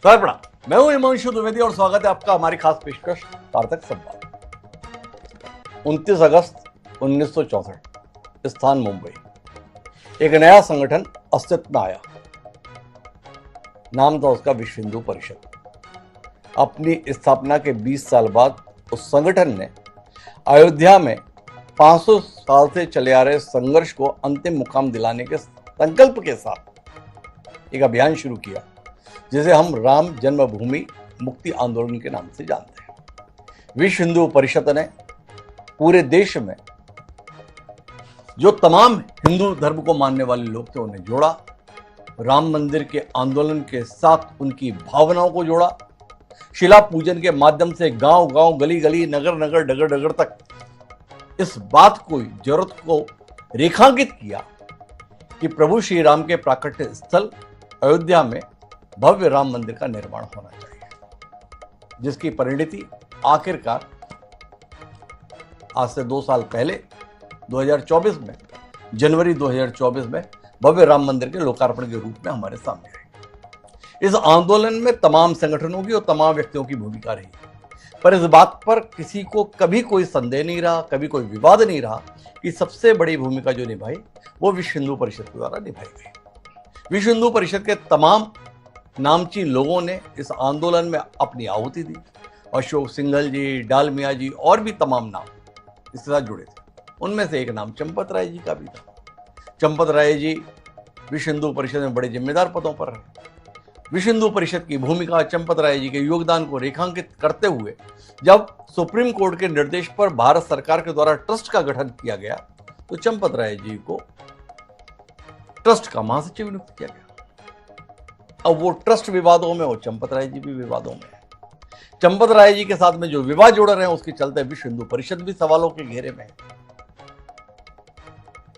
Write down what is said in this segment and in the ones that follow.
Sir प्रणाम। मैं हूं हिमांशु द्विवेदी और स्वागत है आपका हमारी खास पेशकश सार्थक संवाद। 29 अगस्त 1964, स्थान मुंबई। एक नया संगठन अस्तित्व में आया। नाम था उसका विश्व हिंदू परिषद। अपनी स्थापना के 20 साल बाद उस संगठन ने अयोध्या में 500 साल से चले आ रहे संघर्ष को अंतिम मुकाम दिलाने के संकल्प के साथ एक अभियान शुरू किया, जिसे हम राम जन्मभूमि मुक्ति आंदोलन के नाम से जानते हैं। विश्व हिंदू परिषद ने पूरे देश में जो तमाम हिंदू धर्म को मानने वाले लोग थे उन्हें जोड़ा, राम मंदिर के आंदोलन के साथ उनकी भावनाओं को जोड़ा, शिला पूजन के माध्यम से गांव गांव, गली गली, नगर नगर, डगर डगर तक इस बात को, जरूरत को रेखांकित किया कि प्रभु श्री राम के प्राकट्य स्थल अयोध्या में भव्य राम मंदिर का निर्माण होना चाहिए, जिसकी परिणति आखिरकार आज से 2 साल पहले 2024 में, जनवरी 2024 में भव्य राम मंदिर के लोकार्पण के रूप में हमारे सामने आई। इस आंदोलन में तमाम संगठनों की और तमाम व्यक्तियों की भूमिका रही, पर इस बात पर किसी को कभी कोई संदेह नहीं रहा, कभी कोई विवाद नहीं रहा कि सबसे बड़ी भूमिका जो निभाई वो विश्व हिंदू परिषद के द्वारा निभाई गई। विश्व हिंदू परिषद के तमाम नामचीन लोगों ने इस आंदोलन में अपनी आहुति दी। अशोक सिंघल जी, डालमिया जी और भी तमाम नाम इसके साथ जुड़े थे। उनमें से एक नाम चंपत राय जी का भी था। चंपत राय जी विश्व हिंदू परिषद में बड़े जिम्मेदार पदों पर रहे। विश्व हिंदू परिषद की भूमिका, चंपत राय जी के योगदान को रेखांकित करते हुए जब सुप्रीम कोर्ट के निर्देश पर भारत सरकार के द्वारा ट्रस्ट का गठन किया गया, तो चंपत राय जी को ट्रस्ट का महासचिव नियुक्त किया गया। अब वो ट्रस्ट विवादों में, वो चंपत राय जी भी विवादों में है। चंपत राय जी के साथ में जो विवाद जोड़ रहे हैं, उसके चलते विश्व हिंदू परिषद भी सवालों के घेरे में है।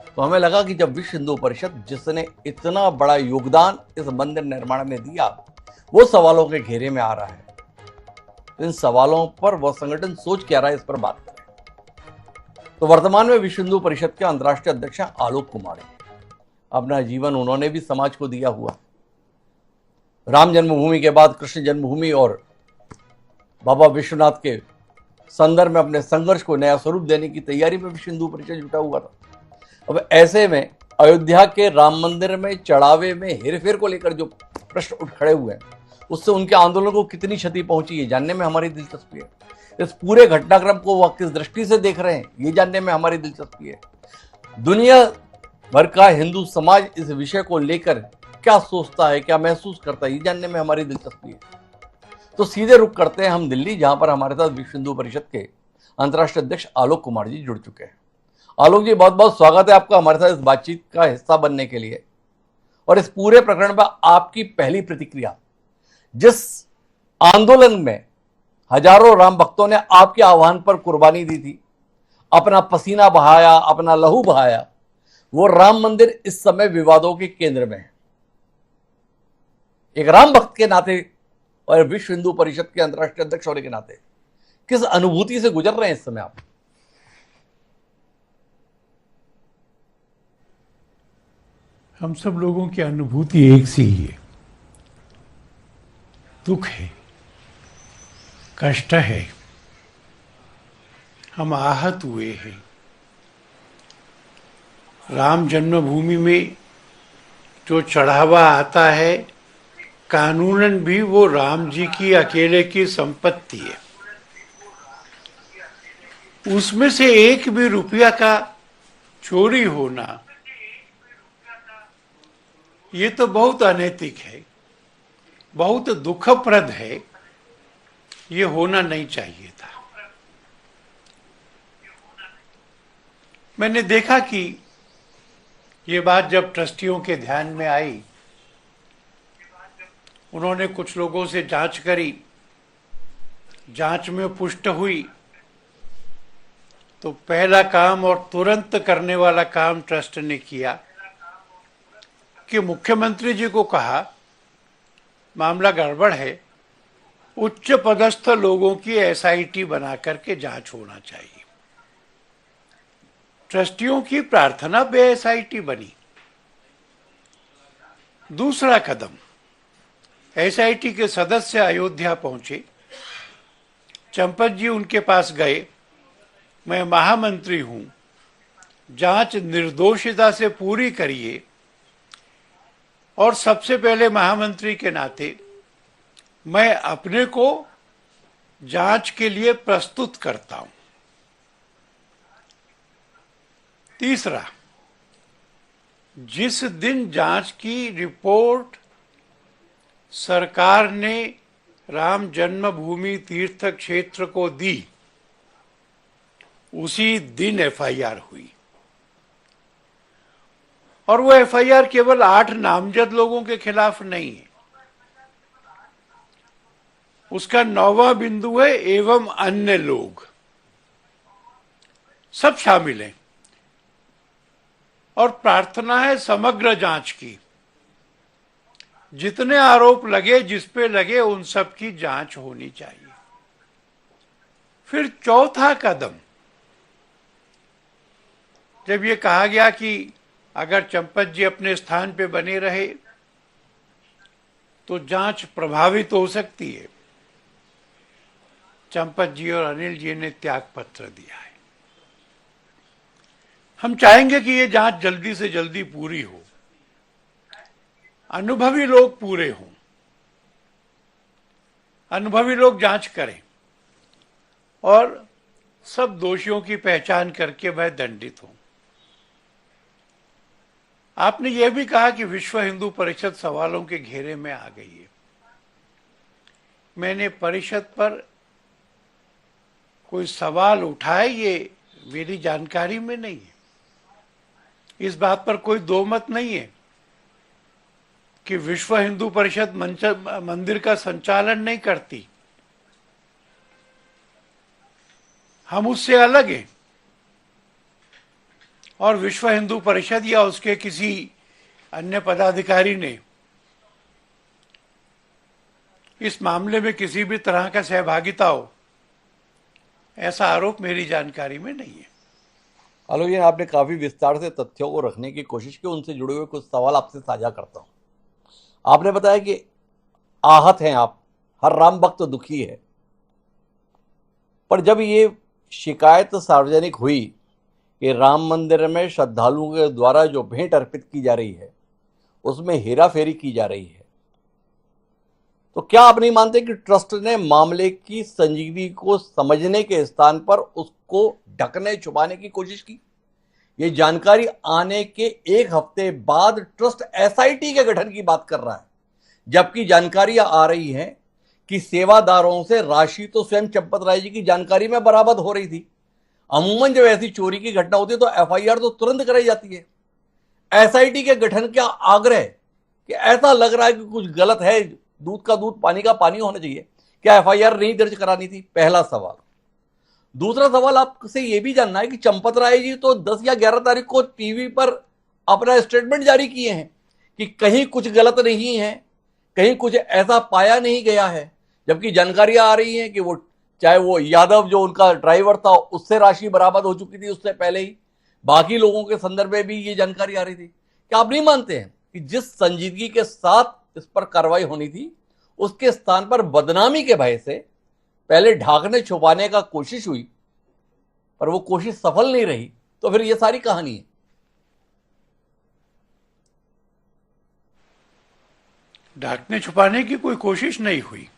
तो हमें लगा कि जब विश्व हिंदू परिषद, जिसने इतना बड़ा योगदान इस मंदिर निर्माण में दिया, वो सवालों के घेरे में आ रहा है, तो इन सवालों पर वह संगठन सोच क्या रहा है, इस पर बात करें। तो वर्तमान में विश्व हिंदू परिषद के अंतर्राष्ट्रीय अध्यक्ष हैं आलोक कुमार। अपना जीवन उन्होंने भी समाज को दिया हुआ। राम जन्मभूमि के बाद कृष्ण जन्मभूमि और बाबा विश्वनाथ के संदर्भ में अपने संघर्ष को नया स्वरूप देने की तैयारी में विश्व हिंदू परिषद जुटा हुआ था। अब ऐसे में अयोध्या के राम मंदिर में चढ़ावे में हेरफेर को लेकर जो प्रश्न उठ खड़े हुए हैं, उससे उनके आंदोलन को कितनी क्षति पहुंची है जानने में हमारी दिलचस्पी है। इस पूरे घटनाक्रम को वह किस दृष्टि से देख रहे हैं, ये जानने में हमारी दिलचस्पी है। दुनिया भर का हिंदू समाज इस विषय को लेकर क्या सोचता है, क्या महसूस करता है, ये जानने में हमारी दिलचस्पी है। तो सीधे रुख करते हैं हम दिल्ली, जहां पर हमारे साथ विश्व हिंदू परिषद के अंतर्राष्ट्रीय अध्यक्ष आलोक कुमार जी जुड़ चुके हैं। आलोक जी, बहुत बहुत स्वागत है आपका हमारे साथ इस बातचीत का हिस्सा बनने के लिए। और इस पूरे प्रकरण पर आपकी पहली प्रतिक्रिया, जिस आंदोलन में हजारों राम भक्तों ने आपके आह्वान पर कुर्बानी दी थी, अपना पसीना बहाया, अपना लहू बहाया, वो राम मंदिर इस समय विवादों के केंद्र में है। एक राम भक्त के नाते और विश्व हिंदू परिषद के अंतर्राष्ट्रीय अध्यक्ष होने के नाते किस अनुभूति से गुजर रहे हैं इस समय आप? हम सब लोगों की अनुभूति एक सी ही है। दुख है, कष्ट है, हम आहत हुए हैं। राम जन्मभूमि में जो चढ़ावा आता है, कानूनन भी वो राम जी की अकेले की संपत्ति है। उसमें से एक भी रुपया का चोरी होना, ये तो बहुत अनैतिक है, बहुत दुखप्रद है। ये होना नहीं चाहिए था। मैंने देखा कि ये बात जब ट्रस्टियों के ध्यान में आई, उन्होंने कुछ लोगों से जांच करी, जांच में पुष्ट हुई, तो पहला काम और तुरंत करने वाला काम ट्रस्ट ने किया कि मुख्यमंत्री जी को कहा, मामला गड़बड़ है, उच्च पदस्थ लोगों की एसआईटी बना करके जांच होना चाहिए। ट्रस्टियों की प्रार्थना पे एसआईटी बनी। दूसरा कदम, एसआईटी के सदस्य अयोध्या पहुंचे। चंपत जी उनके पास गए, मैं महामंत्री हूं, जांच निर्दोषिता से पूरी करिए, और सबसे पहले महामंत्री के नाते मैं अपने को जांच के लिए प्रस्तुत करता हूं। तीसरा, जिस दिन जांच की रिपोर्ट सरकार ने राम जन्मभूमि तीर्थ क्षेत्र को दी, उसी दिन एफआईआर हुई। और वो एफआईआर केवल 8 नामजद लोगों के खिलाफ नहीं है, उसका 9वां बिंदु है एवं अन्य लोग, सब शामिल हैं। और प्रार्थना है समग्र जांच की, जितने आरोप लगे, जिस पे लगे, उन सब की जांच होनी चाहिए। फिर चौथा कदम, जब ये कहा गया कि अगर चंपत जी अपने स्थान पे बने रहे तो जांच प्रभावित हो सकती है, चंपत जी और अनिल जी ने त्याग पत्र दिया है। हम चाहेंगे कि ये जांच जल्दी से जल्दी पूरी हो, अनुभवी लोग पूरे हों, अनुभवी लोग जांच करें और सब दोषियों की पहचान करके वह दंडित हों। आपने यह भी कहा कि विश्व हिंदू परिषद सवालों के घेरे में आ गई है। मैंने परिषद पर कोई सवाल उठाए, ये मेरी जानकारी में नहीं है। इस बात पर कोई दो मत नहीं है कि विश्व हिंदू परिषद मंदिर का संचालन नहीं करती, हम उससे अलग हैं। और विश्व हिंदू परिषद या उसके किसी अन्य पदाधिकारी ने इस मामले में किसी भी तरह का सहभागिता हो, ऐसा आरोप मेरी जानकारी में नहीं है। आलोक जी, आपने काफी विस्तार से तथ्यों को रखने की कोशिश की, उनसे जुड़े हुए कुछ सवाल आपसे साझा करता हूं। आपने बताया कि आहत हैं आप, हर राम भक्त दुखी है, पर जब ये शिकायत सार्वजनिक हुई कि राम मंदिर में श्रद्धालुओं के द्वारा जो भेंट अर्पित की जा रही है उसमें हेराफेरी की जा रही है, तो क्या आप नहीं मानते कि ट्रस्ट ने मामले की संजीदगी को समझने के स्थान पर उसको ढकने छुपाने की कोशिश की? ये जानकारी आने के 1 हफ्ते बाद ट्रस्ट एसआईटी के गठन की बात कर रहा है, जबकि जानकारियां आ रही हैं कि सेवादारों से राशि तो स्वयं चंपत राय जी की जानकारी में बरामद हो रही थी। अमूमन जब ऐसी चोरी की घटना होती है तो एफआईआर तो तुरंत कराई जाती है। एसआईटी के गठन का आग्रह कि ऐसा लग रहा है कि कुछ गलत है, दूध का दूध पानी का पानी होना चाहिए, क्या एफआईआर नहीं दर्ज करानी थी? पहला सवाल। दूसरा सवाल आपसे यह भी जानना है कि चंपत राय जी तो 10 या 11 तारीख को टीवी पर अपना स्टेटमेंट जारी किए हैं कि कहीं कुछ गलत नहीं है, कहीं कुछ ऐसा पाया नहीं गया है, जबकि जानकारियां आ रही हैं कि वो चाहे वो यादव जो उनका ड्राइवर था उससे राशि बरामद हो चुकी थी उससे पहले ही, बाकी लोगों के संदर्भ में भी ये जानकारी आ रही थी। क्या आप नहीं मानते हैं कि जिस संजीदगी के साथ इस पर कार्रवाई होनी थी उसके स्थान पर बदनामी के भय से पहले ढांकने छुपाने का कोशिश हुई, पर वो कोशिश सफल नहीं रही, तो फिर ये सारी कहानी है? ढांकने छुपाने की कोई कोशिश नहीं हुई,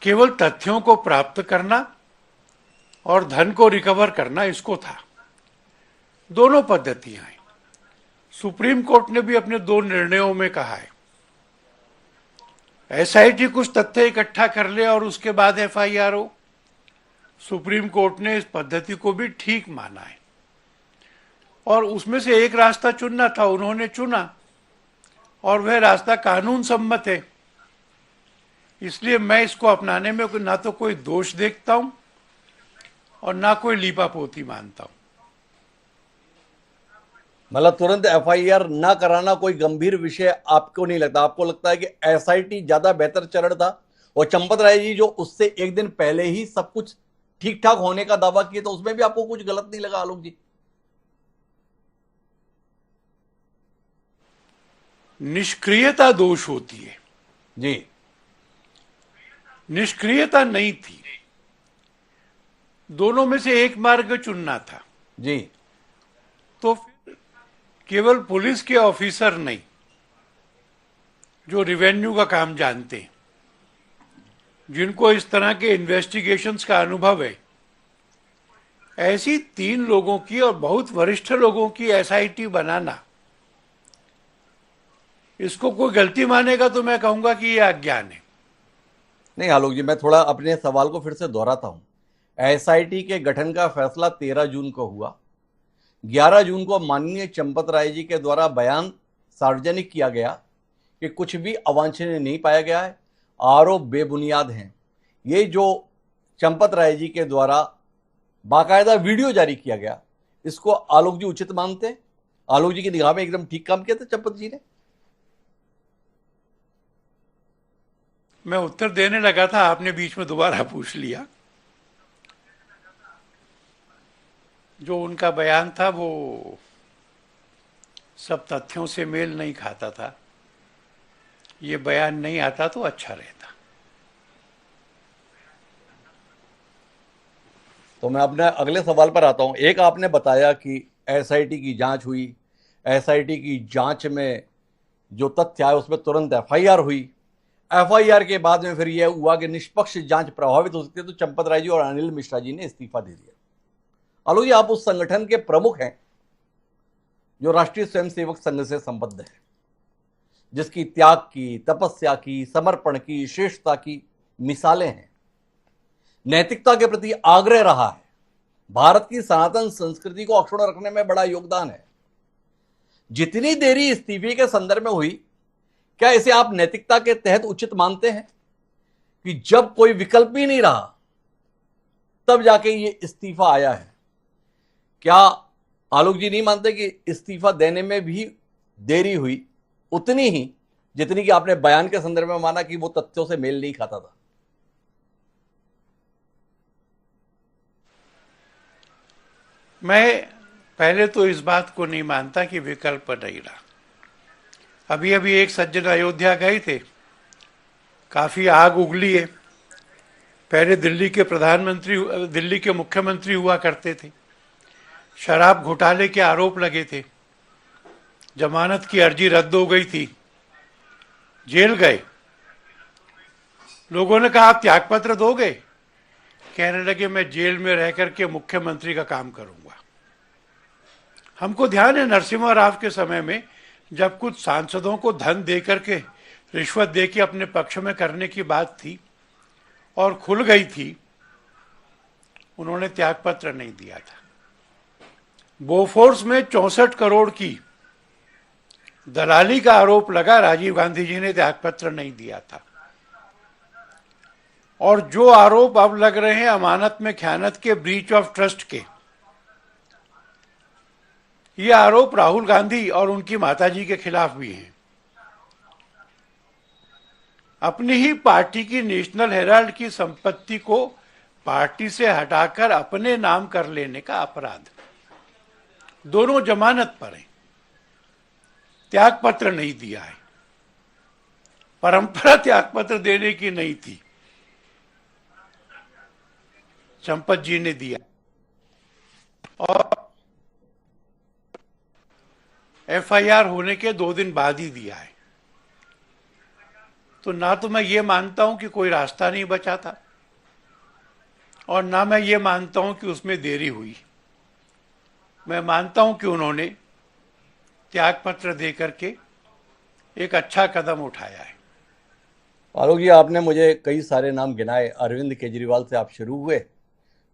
केवल तथ्यों को प्राप्त करना और धन को रिकवर करना, इसको था। दोनों पद्धतियां हैं। सुप्रीम कोर्ट ने भी अपने 2 निर्णयों में कहा है एसआईटी कुछ तथ्य इकट्ठा कर ले और उसके बाद एफआईआर हो। सुप्रीम कोर्ट ने इस पद्धति को भी ठीक माना है और उसमें से एक रास्ता चुनना था, उन्होंने चुना और वह रास्ता कानून सम्मत है। इसलिए मैं इसको अपनाने में ना तो कोई दोष देखता हूं और ना कोई लीपापोती मानता हूं। मतलब तुरंत एफआईआर ना कराना कोई गंभीर विषय आपको नहीं लगता? आपको लगता है कि एसआईटी ज्यादा बेहतर चरण था और चंपत राय जी जो उससे 1 दिन पहले ही सब कुछ ठीक ठाक होने का दावा किए तो उसमें भी आपको कुछ गलत नहीं लगा? आलोक जी, निष्क्रियता दोष होती है, जी निष्क्रियता नहीं थी। दोनों में से एक मार्ग चुनना था। जी तो फिर केवल पुलिस के ऑफिसर नहीं, जो रिवेन्यू का काम जानते हैं, जिनको इस तरह के इन्वेस्टिगेशंस का अनुभव है, ऐसी 3 लोगों की और बहुत वरिष्ठ लोगों की एसआईटी बनाना, इसको कोई गलती मानेगा तो मैं कहूंगा कि यह अज्ञान है। नहीं आलोक जी, मैं थोड़ा अपने सवाल को फिर से दोहराता हूं। एसआईटी के गठन का फैसला 13 जून को हुआ। 11 जून को माननीय चंपत राय जी के द्वारा बयान सार्वजनिक किया गया कि कुछ भी अवांछनीय नहीं पाया गया है, आरोप बेबुनियाद हैं। ये जो चंपत राय जी के द्वारा बाकायदा वीडियो जारी किया गया, इसको आलोक जी उचित मानते हैं? आलोक जी की निगाह में एकदम ठीक काम किया था चंपत जी ने? मैं उत्तर देने लगा था, आपने बीच में दोबारा पूछ लिया। जो उनका बयान था वो सब तथ्यों से मेल नहीं खाता था। ये बयान नहीं आता तो अच्छा रहता। तो मैं अपने अगले सवाल पर आता हूं। एक, आपने बताया कि एसआईटी की जांच हुई, एसआईटी की जांच में जो तथ्य आए उसमें तुरंत एफआईआर हुई। एफआईआर के बाद में फिर यह हुआ कि निष्पक्ष जांच प्रभावित हो सकती है, तो चंपत राय जी और अनिल मिश्रा जी ने इस्तीफा दे दिया। आलोक जी, आप उस संगठन के प्रमुख हैं जो राष्ट्रीय स्वयंसेवक संघ से संबद्ध है, जिसकी त्याग की, तपस्या की, समर्पण की, श्रेष्ठता की मिसालें हैं। नैतिकता के प्रति आग्रह रहा है। भारत की सनातन संस्कृति को अक्षुण्ण रखने में बड़ा योगदान है। जितनी देरी इस्तीफे के संदर्भ में हुई, क्या इसे आप नैतिकता के तहत उचित मानते हैं कि जब कोई विकल्प ही नहीं रहा तब जाके ये इस्तीफा आया है? क्या आलोक जी नहीं मानते कि इस्तीफा देने में भी देरी हुई उतनी ही जितनी कि आपने बयान के संदर्भ में माना कि वो तथ्यों से मेल नहीं खाता था? मैं पहले तो इस बात को नहीं मानता कि विकल्प नहीं रहा। अभी अभी एक सज्जन अयोध्या गए थे, काफी आग उगली है। पहले दिल्ली के मुख्यमंत्री हुआ करते थे, शराब घोटाले के आरोप लगे थे, जमानत की अर्जी रद्द हो गई थी, जेल गए। लोगों ने कहा आप त्यागपत्र दोगे? कहने लगे मैं जेल में रह करके मुख्यमंत्री का काम करूंगा। हमको ध्यान है नरसिम्हा राव के समय में जब कुछ सांसदों को धन दे करके, रिश्वत दे के अपने पक्ष में करने की बात थी और खुल गई थी, उन्होंने त्यागपत्र नहीं दिया था। बोफोर्स में 64 करोड़ की दलाली का आरोप लगा, राजीव गांधी जी ने त्यागपत्र नहीं दिया था। और जो आरोप अब लग रहे हैं अमानत में ख़यानत के, ब्रीच ऑफ ट्रस्ट के, ये आरोप राहुल गांधी और उनकी माताजी के खिलाफ भी हैं। अपनी ही पार्टी की नेशनल हेराल्ड की संपत्ति को पार्टी से हटाकर अपने नाम कर लेने का अपराध, दोनों जमानत पर हैं। त्यागपत्र नहीं दिया है। परंपरा त्यागपत्र देने की नहीं थी, चंपत जी ने दिया और एफआईआर होने के 2 दिन बाद ही दिया है। तो ना तो मैं ये मानता हूं कि कोई रास्ता नहीं बचा था और ना मैं ये मानता हूं कि उसमें देरी हुई। मैं मानता हूं कि उन्होंने त्यागपत्र दे करके एक अच्छा कदम उठाया है। आलोक जी, आपने मुझे कई सारे नाम गिनाए। अरविंद केजरीवाल से आप शुरू हुए,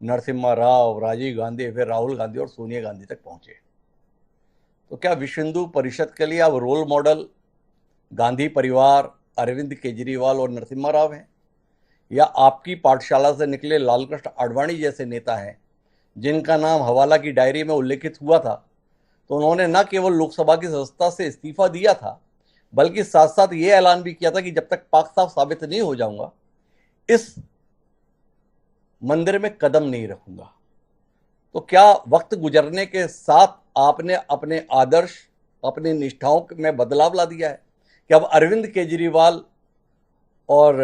नरसिम्हा राव, राजीव गांधी, फिर राहुल गांधी और सोनिया गांधी तक पहुंचे। तो क्या विश्व हिंदू परिषद के लिए अब रोल मॉडल गांधी परिवार, अरविंद केजरीवाल और नरसिम्हा राव हैं, या आपकी पाठशाला से निकले लालकृष्ण आडवाणी जैसे नेता हैं जिनका नाम हवाला की डायरी में उल्लेखित हुआ था? तो उन्होंने न केवल लोकसभा की सदस्यता से इस्तीफा दिया था, बल्कि साथ साथ ये ऐलान भी किया था कि जब तक पाक साफ साबित नहीं हो जाऊंगा इस मंदिर में कदम नहीं रखूंगा। तो क्या वक्त गुजरने के साथ आपने अपने आदर्श, अपनी निष्ठाओं में बदलाव ला दिया है? कि अब अरविंद केजरीवाल और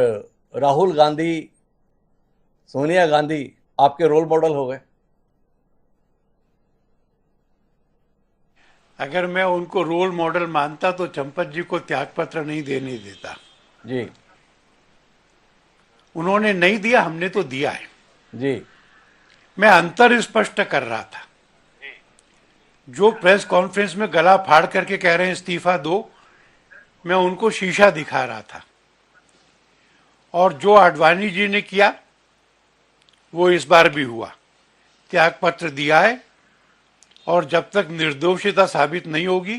राहुल गांधी, सोनिया गांधी आपके रोल मॉडल हो गए? अगर मैं उनको रोल मॉडल मानता तो चंपत जी को त्यागपत्र नहीं देने देता। जी उन्होंने नहीं दिया, हमने तो दिया है। जी मैं अंतर स्पष्ट कर रहा था। जो प्रेस कॉन्फ्रेंस में गला फाड़ करके कह रहे हैं इस्तीफा दो, मैं उनको शीशा दिखा रहा था। और जो आडवाणी जी ने किया वो इस बार भी हुआ, त्यागपत्र दिया है। और जब तक निर्दोषिता साबित नहीं होगी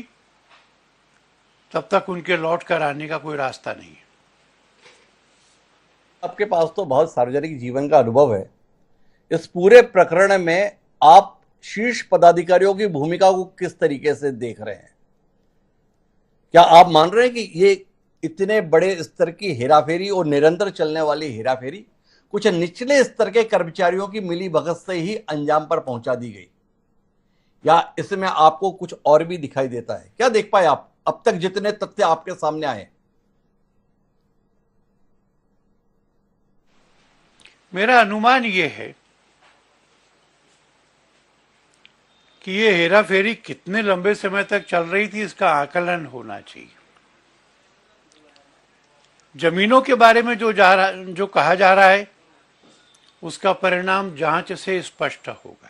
तब तक उनके लौट कर आने का कोई रास्ता नहीं है। आपके पास तो बहुत सार्वजनिक जीवन का अनुभव है। इस पूरे प्रकरण में आप शीर्ष पदाधिकारियों की भूमिका को किस तरीके से देख रहे हैं? क्या आप मान रहे हैं कि ये इतने बड़े स्तर की हेराफेरी और निरंतर चलने वाली हेराफेरी कुछ निचले स्तर के कर्मचारियों की मिली भगत से ही अंजाम पर पहुंचा दी गई, या इसमें आपको कुछ और भी दिखाई देता है? क्या देख पाए आप अब तक जितने तथ्य आपके सामने आए? मेरा अनुमान ये है कि ये हेरा फेरी कितने लंबे समय तक चल रही थी, इसका आकलन होना चाहिए। जमीनों के बारे में जो कहा जा रहा है उसका परिणाम जांच से स्पष्ट होगा।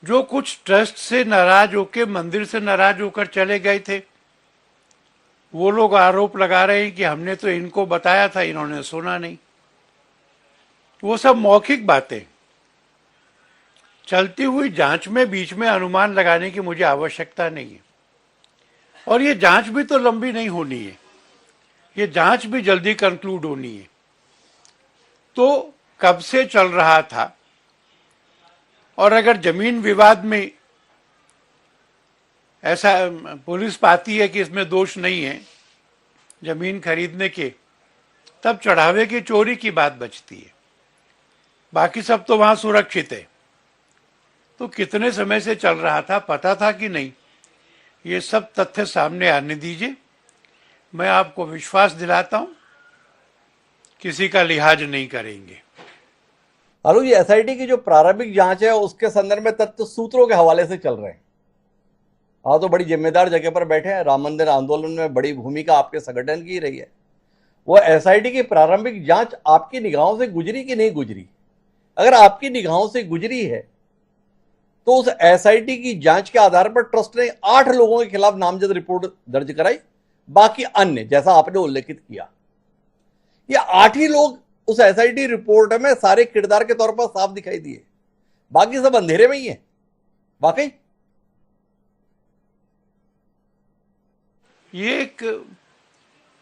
जो कुछ ट्रस्ट से नाराज होकर, मंदिर से नाराज होकर चले गए थे, वो लोग आरोप लगा रहे हैं कि हमने तो इनको बताया था, इन्होंने सुना नहीं। वो सब मौखिक बातें। चलती हुई जांच में बीच में अनुमान लगाने की मुझे आवश्यकता नहीं है। और ये जांच भी तो लंबी नहीं होनी है, ये जांच भी जल्दी कंक्लूड होनी है। तो कब से चल रहा था, और अगर जमीन विवाद में ऐसा पुलिस पाती है कि इसमें दोष नहीं है जमीन खरीदने के, तब चढ़ावे की चोरी की बात बचती है। बाकी सब तो वहां सुरक्षित है। तो कितने समय से चल रहा था, पता था कि नहीं, ये सब तथ्य सामने आने दीजिए। मैं आपको विश्वास दिलाता हूं, किसी का लिहाज नहीं करेंगे। आलोक जी, एसआईटी की जो प्रारंभिक जांच है उसके संदर्भ में तथ्य सूत्रों के हवाले से चल रहे हैं। आप तो बड़ी जिम्मेदार जगह पर बैठे हैं, राम मंदिर आंदोलन में बड़ी भूमिका आपके संगठन की रही है। वो एसआईटी की प्रारंभिक जांच आपकी निगाहों से गुजरी कि नहीं गुजरी? अगर आपकी निगाहों से गुजरी है तो उस एसआईटी की जांच के आधार पर ट्रस्ट ने 8 लोगों के खिलाफ नामजद रिपोर्ट दर्ज कराई। बाकी अन्य, जैसा आपने उल्लेखित किया, ये 8 ही लोग उस एसआईटी रिपोर्ट में सारे किरदार के तौर पर साफ दिखाई दिए, बाकी सब अंधेरे में ही है। वाकई ये एक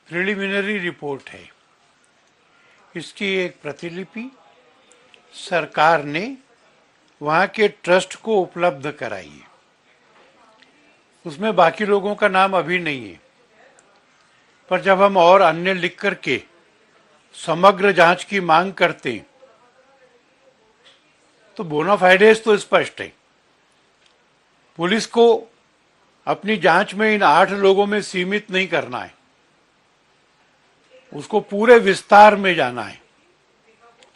प्रिलिमिनरी रिपोर्ट है। इसकी एक प्रतिलिपि सरकार ने वहां के ट्रस्ट को उपलब्ध कराई है। उसमें बाकी लोगों का नाम अभी नहीं है, पर जब हम और अन्य लिख करके समग्र जांच की मांग करते हैं तो बोनाफाइडेस तो स्पष्ट है। पुलिस को अपनी जांच में इन 8 लोगों में सीमित नहीं करना है, उसको पूरे विस्तार में जाना है।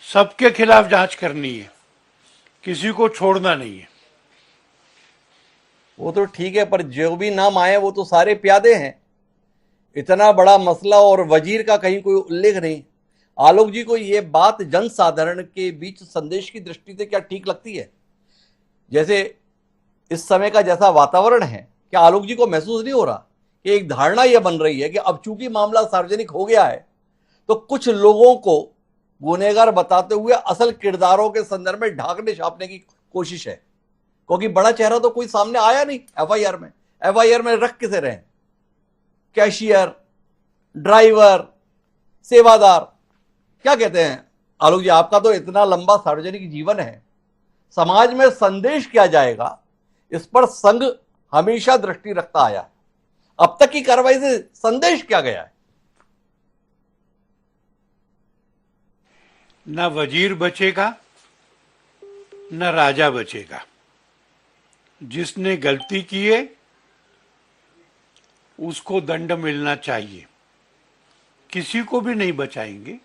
सबके खिलाफ जांच करनी है, किसी को छोड़ना नहीं है। वो तो ठीक है, पर जो भी नाम आए वो तो सारे प्यादे हैं। इतना बड़ा मसला और वजीर का कहीं कोई उल्लेख नहीं। आलोक जी को ये बात जनसाधारण के बीच संदेश की दृष्टि से क्या ठीक लगती है? जैसे इस समय का जैसा वातावरण है, क्या आलोक जी को महसूस नहीं हो रहा कि एक धारणा यह बन रही है कि अब चूंकि मामला सार्वजनिक हो गया है तो कुछ लोगों को गुनहगार बताते हुए असल किरदारों के संदर्भ में ढांकने छापने की कोशिश है? क्योंकि बड़ा चेहरा तो कोई सामने आया नहीं एफआईआर में। एफआईआर में रख किसे रहे? कैशियर, ड्राइवर, सेवादार, क्या कहते हैं? आलोक जी, आपका तो इतना लंबा सार्वजनिक जीवन है, समाज में संदेश क्या जाएगा इस पर संघ हमेशा दृष्टि रखता आया है। अब तक की कार्रवाई से संदेश क्या गया है? न वजीर बचेगा न राजा बचेगा। जिसने गलती की है उसको दंड मिलना चाहिए, किसी को भी नहीं बचाएंगे।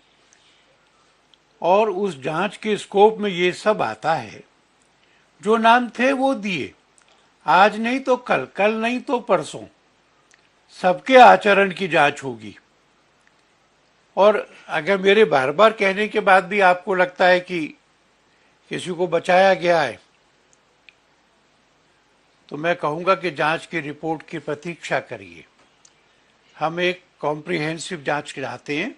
और उस जांच के स्कोप में ये सब आता है, जो नाम थे वो दिए, आज नहीं तो कल, कल नहीं तो परसों, सबके आचरण की जांच होगी। और अगर मेरे बार बार कहने के बाद भी आपको लगता है कि किसी को बचाया गया है, तो मैं कहूंगा कि जांच की रिपोर्ट की प्रतीक्षा करिए। हम एक कॉम्प्रिहेंसिव जांच चाहते हैं,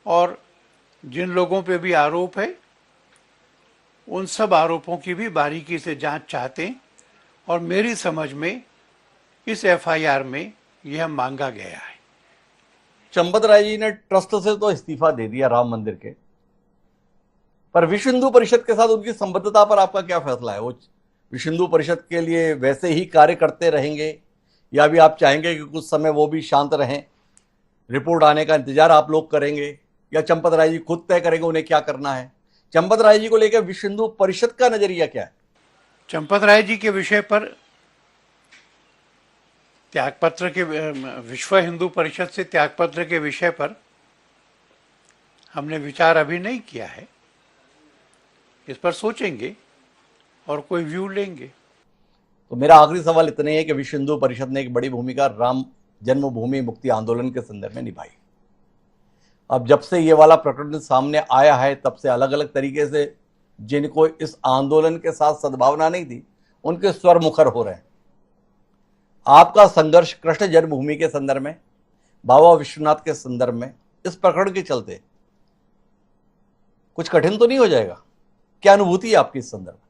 और जिन लोगों पे भी आरोप है उन सब आरोपों की भी बारीकी से जांच चाहते हैं। और मेरी समझ में इस एफआईआर में यह मांगा गया है। चंपत राय जी ने ट्रस्ट से तो इस्तीफा दे दिया राम मंदिर के, पर विश्व हिंदू परिषद के साथ उनकी संबद्धता पर आपका क्या फैसला है? वो विश्व हिंदू परिषद के लिए वैसे ही कार्य करते रहेंगे, या भी आप चाहेंगे कि कुछ समय वो भी शांत रहें, रिपोर्ट आने का इंतजार आप लोग करेंगे, या चंपत राय जी खुद तय करेंगे उन्हें क्या करना है? चंपत राय जी को लेकर विश्व हिंदू परिषद का नजरिया क्या है? चंपत राय जी के विषय पर त्यागपत्र के, विश्व हिंदू परिषद से त्यागपत्र के विषय पर हमने विचार अभी नहीं किया है। इस पर सोचेंगे और कोई व्यू लेंगे। तो मेरा आखिरी सवाल इतना ही है कि विश्व हिंदू परिषद ने एक बड़ी भूमिका राम जन्मभूमि मुक्ति आंदोलन के संदर्भ में निभाई। अब जब से ये वाला प्रकरण सामने आया है, तब से अलग अलग तरीके से जिनको इस आंदोलन के साथ सद्भावना नहीं थी, उनके स्वर मुखर हो रहे हैं। आपका संघर्ष कृष्ण जन्मभूमि के संदर्भ में, बाबा विश्वनाथ के संदर्भ में, इस प्रकरण के चलते कुछ कठिन तो नहीं हो जाएगा? क्या अनुभूति है आपकी इस संदर्भ में?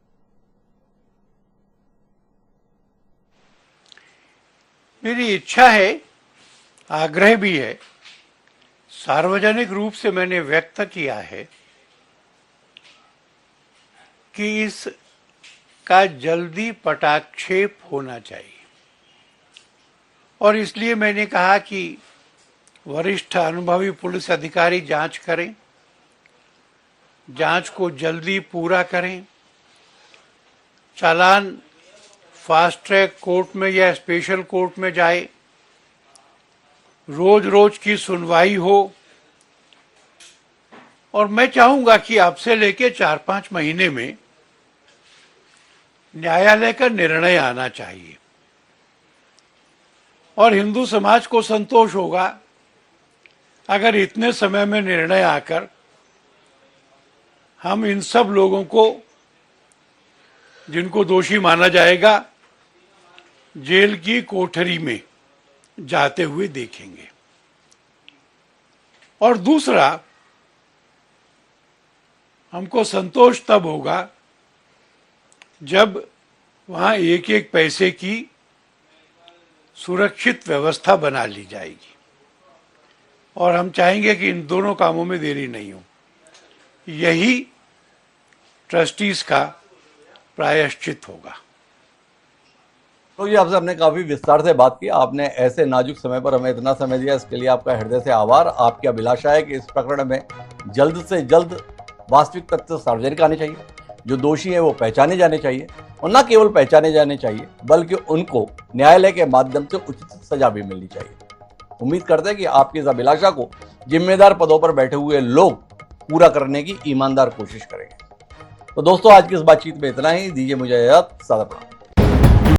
मेरी इच्छा है, आग्रह भी है, सार्वजनिक रूप से मैंने व्यक्त किया है कि इसका जल्दी पटाक्षेप होना चाहिए। और इसलिए मैंने कहा कि वरिष्ठ अनुभवी पुलिस अधिकारी जांच करें, जांच को जल्दी पूरा करें, चालान फास्ट ट्रैक कोर्ट में या स्पेशल कोर्ट में जाए, रोज रोज की सुनवाई हो। और मैं चाहूंगा कि अब से लेके 4-5 महीने में न्यायालय का निर्णय आना चाहिए, और हिंदू समाज को संतोष होगा अगर इतने समय में निर्णय आकर हम इन सब लोगों को, जिनको दोषी माना जाएगा, जेल की कोठरी में जाते हुए देखेंगे। और दूसरा, हमको संतोष तब होगा जब वहां एक एक पैसे की सुरक्षित व्यवस्था बना ली जाएगी। और हम चाहेंगे कि इन दोनों कामों में देरी नहीं हो। यही ट्रस्टीज का प्रायश्चित होगा। तो ये आपसे हमने काफी विस्तार से बात की। आपने ऐसे नाजुक समय पर हमें इतना समय दिया, इसके लिए आपका हृदय से आभार। आपकी अभिलाषा है कि इस प्रकरण में जल्द से जल्द वास्तविक तथ्य सार्वजनिक आने चाहिए, जो दोषी हैं वो पहचाने जाने चाहिए, और न केवल पहचाने जाने चाहिए बल्कि उनको न्यायालय के माध्यम से उचित सजा भी मिलनी चाहिए। उम्मीद करते हैं कि आपकी इस अभिलाषा को जिम्मेदार पदों पर बैठे हुए लोग पूरा करने की ईमानदार कोशिश करेंगे। तो दोस्तों, आज की इस बातचीत में इतना ही। दीजिए मुझे इजाजत। सादा प्रणाम।